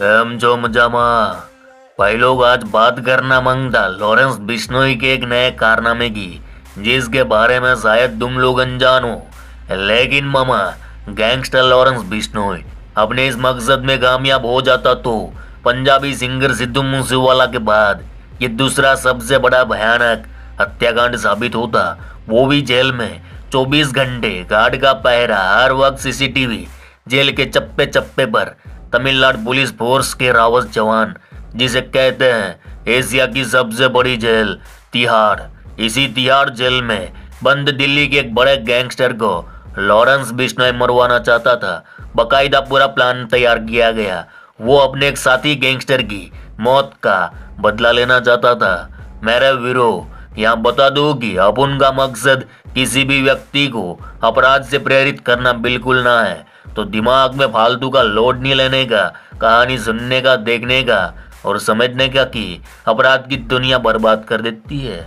કેમ છો મજામાં? भाई लोग आज बात करना मांगता लॉरेंस बिश्नोई के एक नए कारनामे की, जिसके बारे में शायद तुम लोग अनजान हो। लेकिन मामा, गैंगस्टर लॉरेंस बिश्नोई अपने इस मकसद में कामयाब हो जाता तो पंजाबी सिंगर सिद्धू मूसेवाला के बाद ये दूसरा सबसे बड़ा भयानक हत्याकांड साबित होता, वो भी जेल में 24 घंटे गार्ड का पहरा, हर वक्त सीसीटीवी, जेल के चप्पे चप्पे पर तमिलनाडु पुलिस फोर्स के रावत जवान, जिसे कहते हैं एशिया की सबसे बड़ी जेल तिहाड़। इसी तिहाड़ जेल में बंद दिल्ली के एक बड़े गैंगस्टर को लॉरेंस बिश्नोई मरवाना चाहता था। बकायदा पूरा प्लान तैयार किया गया। वो अपने एक साथी गैंगस्टर की मौत का बदला लेना चाहता था। मेरे वीरो, यहाँ बता दूं कि अपन का मकसद किसी भी व्यक्ति को अपराध से प्रेरित करना बिल्कुल ना है। तो दिमाग में फालतू का लोड नहीं लेने का, कहानी सुनने का, देखने का और समझने का कि अपराध की दुनिया बर्बाद कर देती है।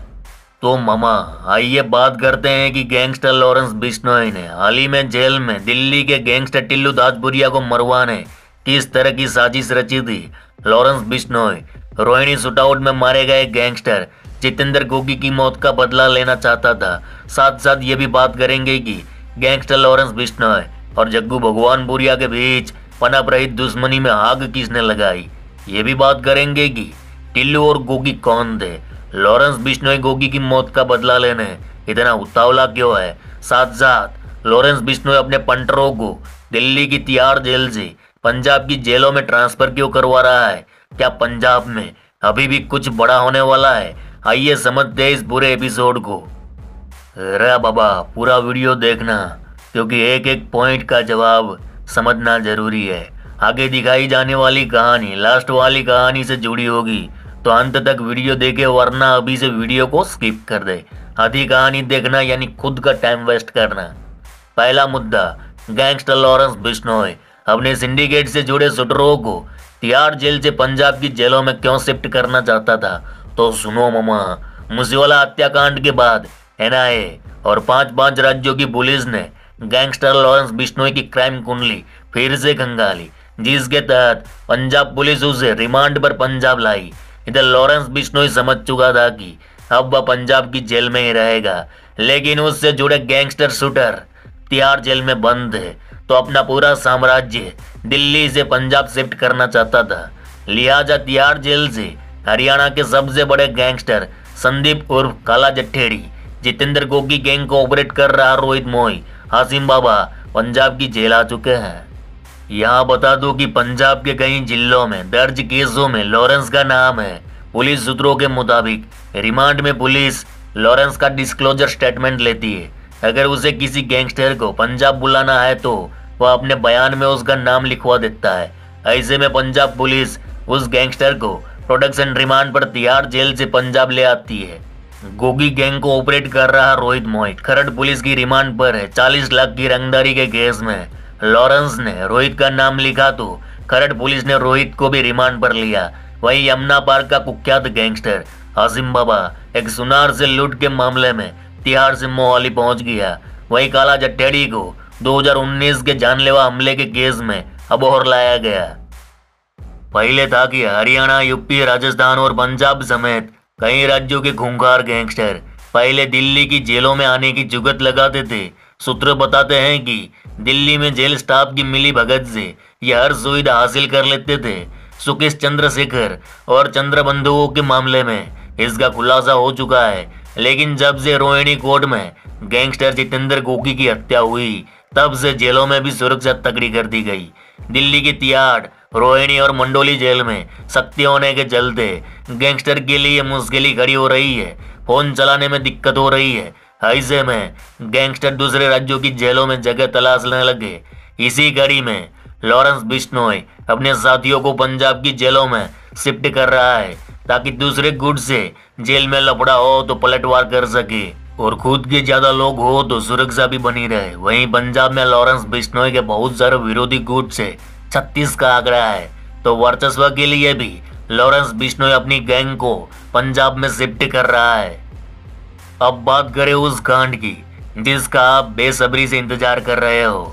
तो मामा, आइए बात करते हैं कि गैंगस्टर लॉरेंस बिश्नोई ने हाल ही में जेल में दिल्ली के गैंगस्टर टिल्लू दासपुरिया को मरवाने किस तरह की साजिश रची थी। लॉरेंस बिश्नोई रोहिणी शूटआउट में मारे गए गैंगस्टर जितेंद्र गोगी की मौत का बदला लेना चाहता था। साथ साथ ये भी बात करेंगे कि गैंगस्टर लॉरेंस बिश्नोई और जग्गू भगवानपुरिया के बीच पनप रही दुश्मनी में आग किसने लगाई। ये भी बात करेंगे कि टिल्लू और गोगी कौन थे। लॉरेंस बिश्नोई गोगी की मौत का बदला लेने इतना उतावला क्यों है। साथ साथ लॉरेंस बिश्नोई अपने पंटरों को दिल्ली की तिहाड़ जेल से पंजाब की जेलों में ट्रांसफर क्यों करवा रहा है। क्या पंजाब में अभी भी कुछ बड़ा होने वाला है? आइए समझते हैं इस पूरे एपिसोड को। अरे बाबा, पूरा वीडियो देखना, क्योंकि एक एक पॉइंट का जवाब समझना जरूरी है। आगे दिखाई जाने वाली कहानी लास्ट वाली कहानी से जुड़ी होगी, तो अंत तक वीडियो देखे, वरना अभी से वीडियो को स्किप कर दे। आधी कहानी देखना यानी खुद का टाइम वेस्ट करना। पहला मुद्दा, गैंगस्टर लॉरेंस बिश्नोई अपने सिंडिकेट से जुड़े शूटरों को तिहाड़ जेल से पंजाब की जेलों में क्यों शिफ्ट करना चाहता था। तो सुनो मामा, मूसेवाला हत्याकांड के बाद एनआईए और 5 राज्यों की पुलिस ने गैंगस्टर लॉरेंस बिश्नोई की क्राइम कुंडली फिर से खंगाली, जिसके तहत पंजाब पुलिस उसे रिमांड पर पंजाब लाई। इधर लॉरेंस बिश्नोई समझ चुका था कि अब वह पंजाब की जेल में ही रहेगा, लेकिन उससे जुड़े गैंगस्टर शूटर तिहाड़ जेल में बंद थे, तो अपना पूरा साम्राज्य दिल्ली से पंजाब शिफ्ट करना चाहता था। लिहाजा तिहाड़ जेल से हरियाणा के सबसे बड़े गैंगस्टर संदीप उर्फ काला जट्ठेड़ी, जितेंद्र गोगी गैंग को ऑपरेट कर रहा रोहित मोई, हासिम बाबा पंजाब की जेल आ चुके हैं। यहाँ बता दूं कि पंजाब के कई जिलों में दर्ज केसों में लॉरेंस का नाम है। पुलिस सूत्रों के मुताबिक रिमांड में पुलिस लॉरेंस का डिस्क्लोजर स्टेटमेंट लेती है। अगर उसे किसी गैंगस्टर को पंजाब बुलाना है तो वह अपने बयान में उसका नाम लिखवा देता है। ऐसे में पंजाब पुलिस उस गैंगस्टर को प्रोडक्शन रिमांड पर तिहाड़ जेल से पंजाब ले आती है। गोगी गैंग को ऑपरेट कर रहा रोहित मोई खरड़ पुलिस की रिमांड पर है। 40 लाख की रंगदारी के केस में लॉरेंस ने रोहित का नाम लिखा तो खरड़ पुलिस ने रोहित को भी रिमांड पर लिया। वहीं यमुना पार्क का कुख्यात गैंगस्टर हासिम बाबा एक सुनार से लूट के मामले में तिहाड़ से मोहाली पहुंच गया। वहीं काला जट्ठेड़ी को 2019 के जानलेवा हमले के केस में अबोहर लाया गया। पहले था कि हरियाणा, यूपी, राजस्थान और पंजाब समेत कई राज्यों के खूंखार गैंगस्टर पहले दिल्ली की जेलों में आने की जुगत लगाते थे। सूत्र बताते हैं कि दिल्ली में जेल स्टाफ की मिली भगत से ये हर सुविधा हासिल कर लेते थे। सुकेश चंद्रशेखर और चंद्रबंधुओं के मामले में इसका खुलासा हो चुका है, लेकिन जब से रोहिणी कोर्ट में गैंगस्टर जितेंद्र गोगी की हत्या हुई, तब से जेलों में भी सुरक्षा तगड़ी कर दी गई। दिल्ली की तिहाड़, रोहिणी और मंडोली जेल में सख्ती होने के चलते गैंगस्टर के लिए मुश्किल खड़ी हो रही है। फोन चलाने में दिक्कत हो रही है। ऐसे में गैंगस्टर दूसरे राज्यों की जेलों में जगह तलाशने लगे। इसी कड़ी में लॉरेंस बिश्नोई अपने साथियों को पंजाब की जेलों में शिफ्ट कर रहा है, ताकि दूसरे गुट से जेल में लफड़ा हो तो पलटवार कर सके और खुद के ज्यादा लोग हो तो सुरक्षा भी बनी रहे। वहीं पंजाब में लॉरेंस बिश्नोई के बहुत सारे विरोधी गुट से 36 का आंकड़ा है, तो वर्चस्व के लिए भी लॉरेंस बिश्नोई अपनी गैंग को पंजाब में शिफ्ट कर रहा है। अब बात करें उस कांड की जिसका आप बेसब्री से इंतजार कर रहे हो।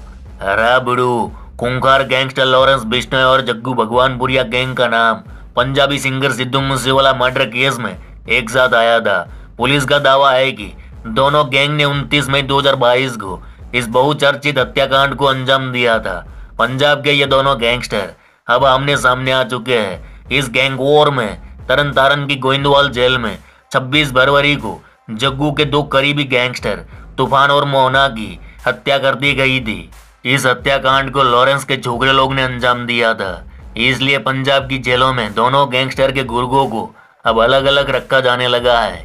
अरे बुड़ू, खूंखार गैंगस्टर लॉरेंस बिश्नोई और जग्गू भगवानपुरिया गैंग का नाम Punjabi singer Sidhu Moosewala murder case में एक साथ आया था। पुलिस का दावा है कि दोनों गैंग ने 29 मई 2022 को इस बहुचर्चित हत्याकांड को अंजाम दिया था। पंजाब के ये दोनों गैंगस्टर अब आमने सामने आ चुके हैं। इस गैंग वॉर में तरन तारण की गोइंदवाल जेल में 26 फरवरी को जग्गू के दो करीबी गैंगस्टर तूफान और मोहना की हत्या कर दी गई थी। इस हत्याकांड को लॉरेंस के छोकरे लोग ने अंजाम दिया था, इसलिए पंजाब की जेलों में दोनों गैंगस्टर के गुर्गों को अब अलग अलग रखा जाने लगा है।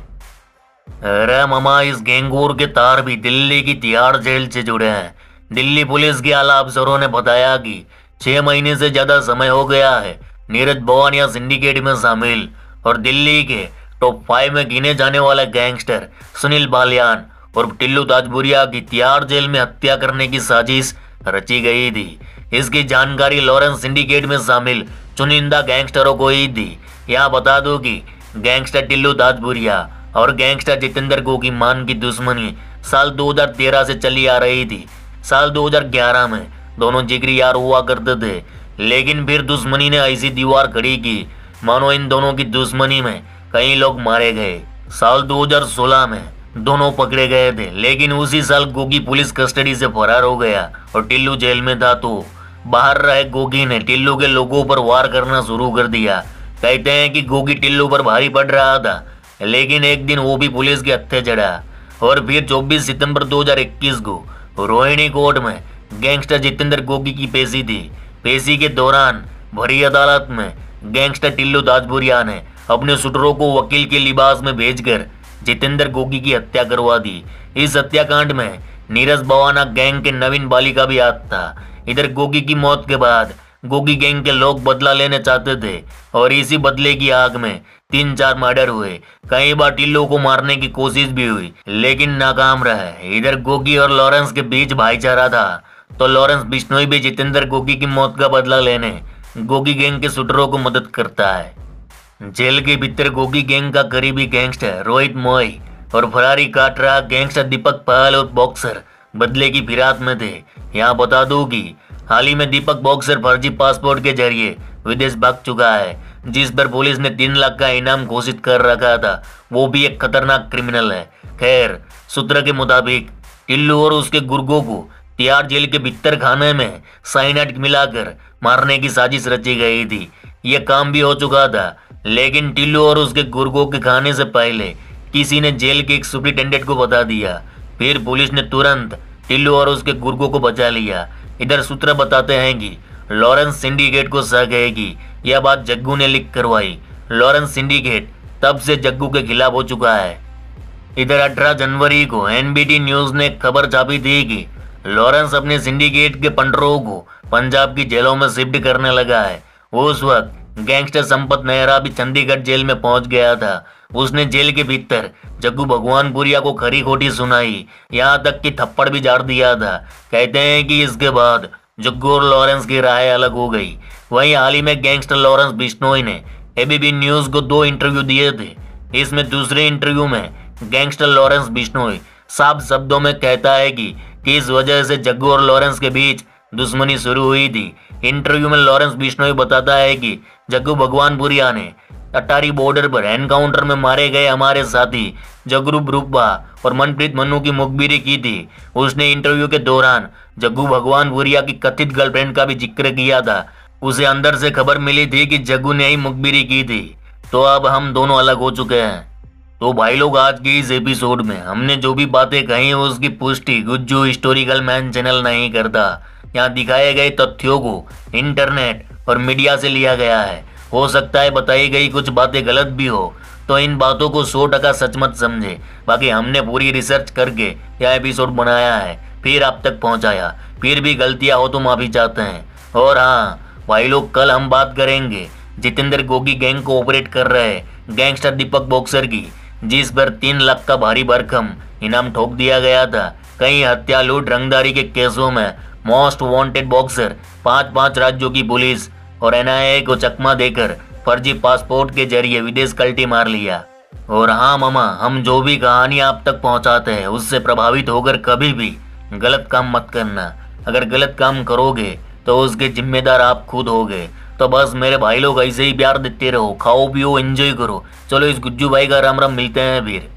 अरे मामा, इस गैंग वॉर के तार भी दिल्ली की तिहाड़ जेल से जुड़े हैं। दिल्ली पुलिस के आला अफसरों ने बताया कि 6 महीने से ज्यादा समय हो गया है नीरज भवानिया सिंडिकेट में शामिल और दिल्ली के टॉप 5 में गिने जाने वाले गैंगस्टर सुनील बालियान और टिल्लू ताजपुरिया की तिहाड़ जेल में हत्या करने की साजिश रची गई थी। इसकी जानकारी लॉरेंस सिंडिकेट में शामिल चुनिंदा गैंगस्टरों को ही थी। यहाँ बता दूं कि गैंगस्टर टिल्लू ताजपुरिया और गैंगस्टर जितेंद्र गोकीमान की दुश्मनी साल 2013 से चली आ रही थी। साल 2011 में दोनों जिगरी यार हुआ करते थे, लेकिन फिर दुश्मनी ने ऐसी दीवार खड़ी की मानो इन दोनों की दुश्मनी में कई लोग मारे गए। साल 2016 में दोनों पकड़े गए थे, लेकिन उसी साल गोगी पुलिस कस्टडी से फरार हो गया और टिल्लू जेल में था। तो बाहर रहे गोगी ने टिल्लू के लोगों पर वार करना शुरू कर दिया। कहते हैं कि गोगी टिल्लू पर भारी पड़ रहा था, लेकिन एक दिन वो भी पुलिस के हत्थे चढ़ा और फिर 24 सितंबर 2021 को रोहिणी कोर्ट में गैंगस्टर जितेंद्र गोगी की पेशी थी। पेशी के दौरान भरी अदालत में गैंगस्टर टिल्लू ताजपुरिया ने अपने शूटरों को वकील के लिबास में भेजकर जितेंद्र गोगी की हत्या करवा दी। इस हत्याकांड में नीरज भवाना गैंग के नवीन बाली का भी हाथ था। इधर गोगी की मौत के बाद गोगी गैंग के लोग बदला लेना चाहते थे और इसी बदले की आग में 3-4 मर्डर हुए। कई बार टिल्लू को मारने की कोशिश भी हुई, लेकिन नाकाम रहे। इधर गोगी और लॉरेंस के बीच भाईचारा था, तो लॉरेंस बिश्नोई भी जितेंद्र गोगी की मौत का बदला लेने गोगी गैंग के शूटरों को मदद करता है। जेल के भीतर गोगी गैंग का करीबी गैंगस्टर रोहित मोई और फरारी काट रहा गैंगस्टर दीपक पहल और बॉक्सर बदले की फिराक में थे। यहाँ बता दूं कि हाल ही में दीपक बॉक्सर फर्जी पासपोर्ट के जरिए विदेश भाग चुका है, जिस पर पुलिस ने 3 लाख का इनाम घोषित कर रखा था। वो भी एक खतरनाक क्रिमिनल है। खैर, सूत्र के मुताबिक टिल्लू और उसके गुर्गों को तिहाड़ जेल के भीतर खाने में साइनाइड मिलाकर मारने की साजिश रची गई थी। ये काम भी हो चुका था, लेकिन टिल्लू और उसके गुर्गों के खाने से पहले किसी ने जेल के एक सुपरिटेंडेंट को बता दिया। फिर पुलिस ने तुरंत टिल्लू और उसके गुर्गों को बचा लिया। इधर सूत्र बताते हैं कि लॉरेंस सिंडिकेट को शक है कि यह बात जग्गू ने लीक करवाई। लॉरेंस सिंडिकेट तब से जग्गू के खिलाफ हो चुका है। इधर 18 जनवरी को एनबीटी न्यूज ने खबर छापी थी कि लॉरेंस अपने सिंडिकेट के पंडरों को पंजाब की जेलों में शिफ्ट करने लगा है। उस वक्त गैंगस्टर संपत नेहरा भी चंडीगढ़ जेल में पहुंच गया था। उसने जेल के भीतर जग्गू भगवानपुरिया को खरी खोटी सुनाई, यहाँ तक कि थप्पड़ भी झाड़ दिया था। कहते हैं कि इसके बाद जग्गू और लॉरेंस की राहें अलग हो गई। वहीं हाल ही में गैंगस्टर लॉरेंस बिश्नोई ने एबीपी न्यूज को 2 इंटरव्यू दिए थे। इसमें दूसरे इंटरव्यू में गैंगस्टर लॉरेंस बिश्नोई साफ शब्दों में कहता है कि किस वजह से जग्गू और लॉरेंस के बीच दुश्मनी शुरू हुई थी। इंटरव्यू में लॉरेंस बिश्नोई बताता है कि जग्गू भगवानपुरिया ने अटारी बॉर्डर पर एनकाउंटर में मारे गए हमारे साथी जगरू ब्रूपा और मनप्रीत मन्नू की मुखबिरी की थी। उसने इंटरव्यू के दौरान जग्गू भगवानपुरिया की कथित गर्लफ्रेंड का भी जिक्र किया था। उसे अंदर से खबर मिली थी कि जग्गू ने ही मुखबिरी की थी। तो अब हम दोनों अलग हो चुके हैं। तो भाई लोग, आज के इस एपिसोड में हमने जो भी बातें कही उसकी पुष्टि गुज्जू हिस्टोरिकल मैन चैनल नहीं करता। यहाँ दिखाए गए तथ्यों को इंटरनेट और मीडिया से लिया गया है। हो सकता है बताई गई कुछ बातें गलत भी हो, तो इन बातों को 100% सच मत समझे। बाकी हमने पूरी रिसर्च करके यह एपिसोड बनाया है, फिर आप तक पहुंचाया। फिर भी गलतियां हो तो माफी चाहते हैं। और हाँ भाई लोग, कल हम बात करेंगे जितेंद्र गोगी गैंग को ऑपरेट कर रहे गैंगस्टर दीपक बॉक्सर की, जिस पर 3 लाख का भारी भरकम इनाम ठोक दिया गया था। कई हत्या, लूट, रंगदारी के केसों में मोस्ट वांटेड बॉक्सर 5 राज्यों की पुलिस और एनआईए को चकमा देकर फर्जी पासपोर्ट के जरिए विदेश कल्टी मार लिया। और हाँ मामा, हम जो भी कहानी आप तक पहुंचाते हैं उससे प्रभावित होकर कभी भी गलत काम मत करना। अगर गलत काम करोगे तो उसके जिम्मेदार आप खुद हो गए। तो बस मेरे भाई लोग ऐसे ही प्यार देते रहो, खाओ पियो एंजॉय करो। चलो इस गुज्जू भाई का राम राम, मिलते हैं फिर।